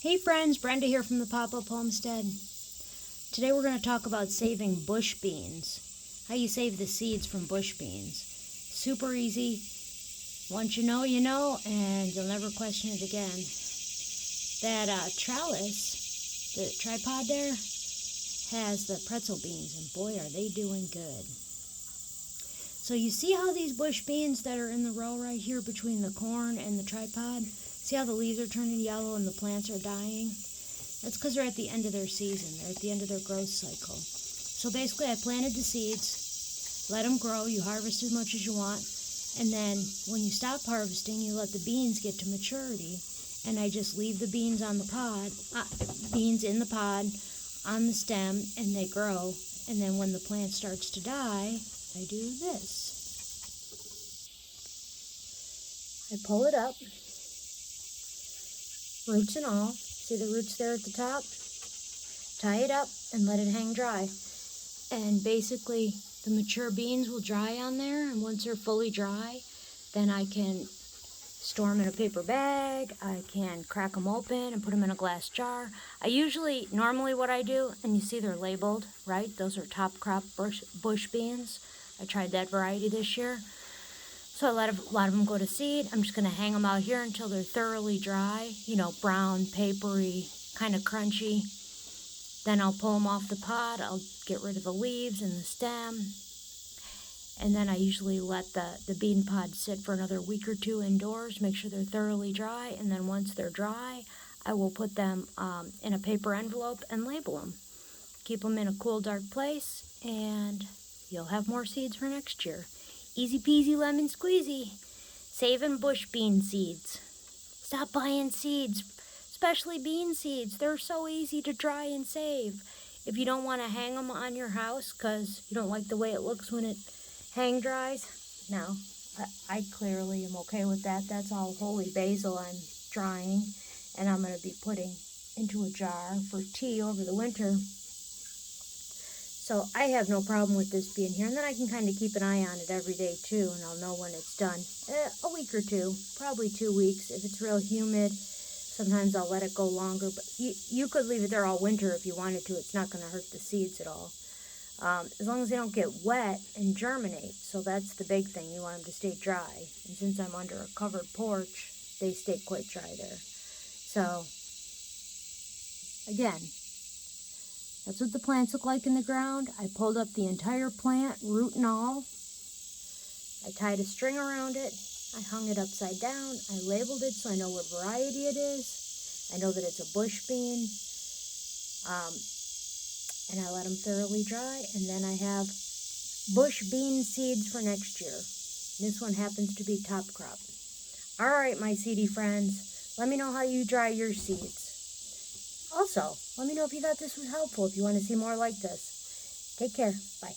Hey friends, Brenda here from the Pop-Up Homestead. Today we're going to talk about saving bush beans. How you save the seeds from bush beans. Super easy. Once you know, and you'll never question it again. That trellis, the tripod there, has the pretzel beans, and boy are they doing good. So you see how these bush beans that are in the row right here between the corn and the tripod, see how the leaves are turning yellow and the plants are dying? That's because they're at the end of their season. They're at the end of their growth cycle. So basically I planted the seeds, let them grow, you harvest as much as you want, and then when you stop harvesting, you let the beans get to maturity, and I just leave the beans on the pod, beans in the pod, on the stem, and they grow, and then when the plant starts to die, I do this. I pull it up, roots and all. See the roots there at the top? Tie it up and let it hang dry. And basically, the mature beans will dry on there, and once they're fully dry, then I can store them in a paper bag. I can crack them open and put them in a glass jar. Normally what I do, and you see they're labeled, right? Those are top crop bush beans. I tried that variety this year. So I let a lot of them go to seed. I'm just going to hang them out here until they're thoroughly dry, brown, papery, kind of crunchy. Then I'll pull them off the pod. I'll get rid of the leaves and the stem. And then I usually let the bean pod sit for another week or two indoors, make sure they're thoroughly dry. And then once they're dry, I will put them in a paper envelope and label them. Keep them in a cool, dark place, and you'll have more seeds for next year. Easy peasy lemon squeezy. Saving bush bean seeds. Stop buying seeds, especially bean seeds. They're so easy to dry and save. If you don't want to hang them on your house because you don't like the way it looks when it hang dries, no, I clearly am okay with that. That's all holy basil I'm drying, and I'm going to be putting into a jar for tea over the winter. So I have no problem with this being here, and then I can kind of keep an eye on it every day too, and I'll know when it's done. A week or two, probably 2 weeks. If it's real humid, sometimes I'll let it go longer, but you could leave it there all winter if you wanted to. It's not going to hurt the seeds at all. As long as they don't get wet and germinate, so that's the big thing. You want them to stay dry, and since I'm under a covered porch, they stay quite dry there. So, again, that's what the plants look like in the ground. I pulled up the entire plant, root and all. I tied a string around it. I hung it upside down. I labeled it so I know what variety it is. I know that it's a bush bean. And I let them thoroughly dry. And then I have bush bean seeds for next year. This one happens to be top crop. All right, my seedy friends. Let me know how you dry your seeds. Also, let me know if you thought this was helpful, if you want to see more like this. Take care. Bye.